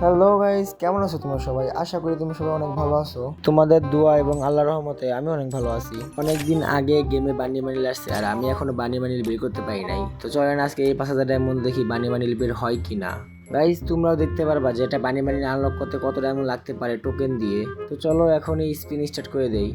Hello guys, কেমন আছো তোমরা সবাই? আশা করি তোমরা সবাই অনেক ভালো আছো। তোমাদের দোয়া এবং আল্লাহর রহমতে আমি অনেক ভালো আছি। অনেকদিন আগে গেমে বানি বানিল আসছে আর আমি এখনো বানি বানিল বের করতে পারি নাই। তো চলেন আজকে এই 5,000 ডায়মন্ড দেখি বানি বানিল বের হয় কিনা। গাইস, তোমরাও দেখতে পারবা যে এটা বানি বানিল আনলক করতে কত ডায়মন্ড লাগতে পারে টোকেন দিয়ে। তো চলো এখনই স্পিন স্টার্ট করে দেই।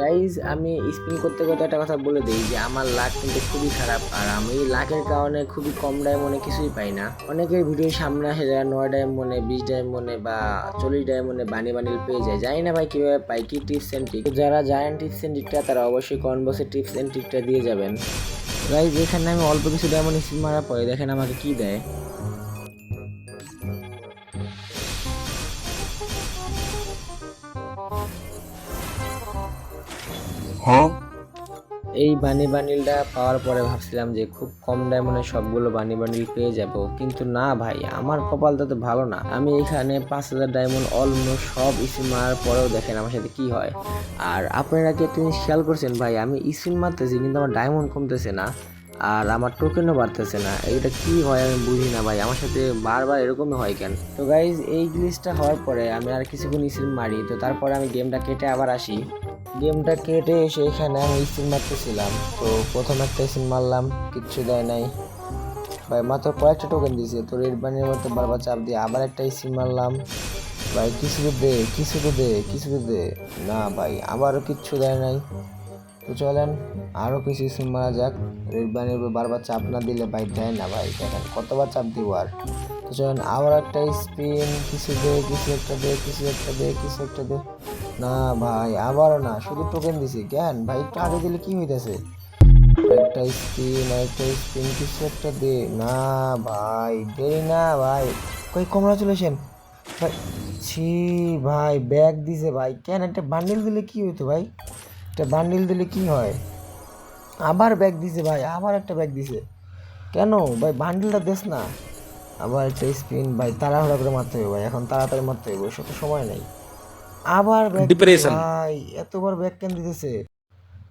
গাইজ, আমি স্পিন করতে করতে একটা কথা বলে দিই যে আমার লাক কিন্তু খুবই খারাপ আর আমি লাকের কারণে খুবই কম ডায়মন্ডে কিছুই পাই না। অনেকের ভিডিওর সামনে আসে যারা 9 ডায়মন্ডে 20 ডায়মন্ডে বা 40 ডায়মন্ডে বানি বানিল পেয়ে যায়। জানি না ভাই কিভাবে পাই, কি টিপস এন্ড ট্রিক। যারা জানেন টিপস এন্ড ট্রিকটা তারা অবশ্যই কমেন্ট বক্সে টিপস এন্ড ট্রিকটা দিয়ে যাবেন। গাইজ, এখানে আমি অল্প কিছু ডায়মন্ড স্পিন মারার পরে দেখেন আমাকে কি দেয়। এই বানি বান্ডিলটা পাওয়ার পরে ভাবছিলাম যে খুব কম ডায়মন্ডে সবগুলো বানি বান্ডিল পেয়ে যাব, কিন্তু না ভাই, আমার কপালটা তো ভালো না। আমি এখানে 5,000 ডায়মন্ড অলমোস্ট সব স্পিন মারার পরেও দেখেন আমার সাথে কি হয়। আর আপনারা কি একটা জিনিস খেয়াল করছেন ভাই, আমি স্পিন মারতেছি কিন্তু আমার ডায়মন্ড কমতেছে না আর আমার টোকেনও বাড়তেছে না। এটা কি হয় আমি বুঝি না ভাই, আমার সাথে বারবার এরকমই হয় কেন। তো গাইজ, এই গ্লিচটা হওয়ার পরে আমি আর কিছুক্ষণ স্পিন মারি, তো তারপরে আমি গেমটা কেটে আবার আসি। গেমটা কেটে এসে এখানে আমি স্পিন মারতেছিলাম, তো প্রথম একটা স্পিন মারলাম, কিচ্ছু দেয় নাই ভাই, মাত্র কয়েকটা টোকেন দিয়েছে। তো রেড বানির মতো বারবার চাপ দিয়ে আবার একটা স্পিন মারলাম, ভাই কিছু তো দে, কিছু তো দে, কিছু তো দে। না ভাই, আবারও কিচ্ছু দেয় নাই। তো চলেন আরও কিছু স্পিন মারা যাক। রেড বানির উপর বারবার চাপ না দিলে ভাই দেয় না ভাই, দেখেন কতবার চাপ দিব আর। তো চলেন আবার একটা স্পিন, কিছু দে, কিছু একটা দে, কিছু একটা দে, কিছু একটা দে। না ভাই, আবারও না, শুধু টোকেন দিছি জ্ঞান ভাই, একটু আগে দিলে কি হইতেছে। একটা স্পিন, একটা স্পিন, কিছু একটা দে না ভাই, দে না ভাই। কই, কংগ্রাচুলেশন ভাই। ছি ভাই, ব্যাগ দিছে ভাই। কেন, একটা বান্ডিল দিলে কি হইতো ভাই? একটা বান্ডিল দিলে কি হয়? আবার ব্যাগ দিছে ভাই, আবার একটা ব্যাগ দিছে। কেন ভাই, বান্ডিলটা দেস না। আবার একটা স্পিন ভাই, তাড়াহুড়া করে মারতে হবে ভাই, এখন তাড়াতাড়ি মারতে হবে, ওর সাথে সময় নেই। আবার ব্যাগ দিছে ডিপ্রেশন। ভাই, এতবার ব্যাগ কেন দিতেছে?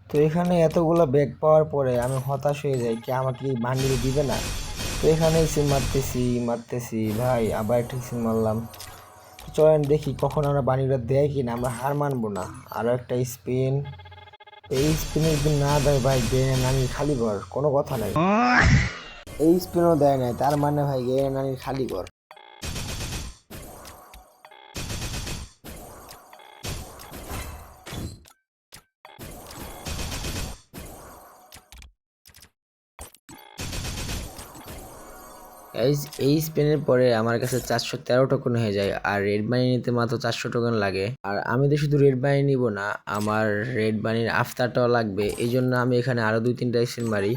তো এখানে এতগুলো ব্যাগ পাওয়ার পরে আমি হতাশ হয়ে যাই, কি আমাকে এই বান্ডিল দিবে না? তো এখানে সিম মারতেছি মারতেছি ভাই, আবার একটা সিম মারলাম। তো চলেন দেখি কখন আমরা বান্ডিলটা দেয় কিনা, আমরা হার মানবো না। আরও একটা স্পিন, এই স্পিনে যদি না দেয় ভাই, গেয়ে নানির খালি ঘর, কোনো কথা নাই। এই স্পিনও দেয় নাই, তার মানে ভাই গেয়ে নানির খালি ঘর। এই স্পেনের পরে আমার কাছে 413 টোকেন হয়ে যায় আর রেড বানি নিতে মাত্র 400 টোকেন লাগে। আর আমি তো শুধু রেড বানি নিব না, আমার রেড বানির আফতারটাও লাগবে, এই জন্য আমি এখানে আরো 2-3টা স্পিন মারি।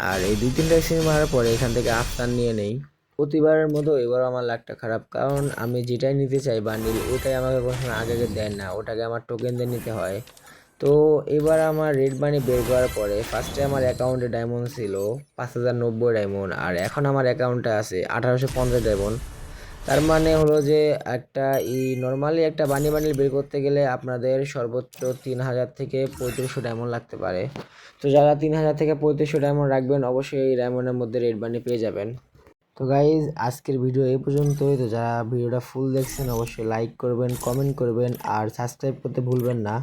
আর এই 2-3টা স্পিন মারার পরে এখান থেকে আফতার নিয়ে নেই। প্রতিবারের মতো এবার আমার লাকটা খারাপ, কারণ আমি যেটাই নিতে চাই বান্ডিল, ওটাই আমাকে কোনো সময় আগে আগে দেয় না, ওটাকে আমার টোকেন দিয়ে নিতে হয়। তো এবার আমার রেড মানি বের করার পরে ফার্স্টে আমার অ্যাকাউন্টে ডায়মন্ড ছিল 5,090 ডায়মন্ড আর এখন আমার অ্যাকাউন্টে আছে 1,850 ডায়মন্ড। তার মানে হলো যে একটা নর্মালি একটা বানি বান্ডিল বের করতে গেলে আপনাদের সর্বোচ্চ 3,000 থেকে 3500 ডায়মন্ড লাগতে পারে। তো যারা 3,000 থেকে 3500 ডায়মন্ড রাখবেন অবশ্যই এই ডায়মন্ডের মধ্যে রেড বান্ডি পেয়ে যাবেন। তো গাইজ, আজকের ভিডিও এই পর্যন্তই। তো যারা ভিডিওটা ফুল দেখছেন অবশ্যই লাইক করবেন, কমেন্ট করবেন আর সাবস্ক্রাইব করতে ভুলবেন না।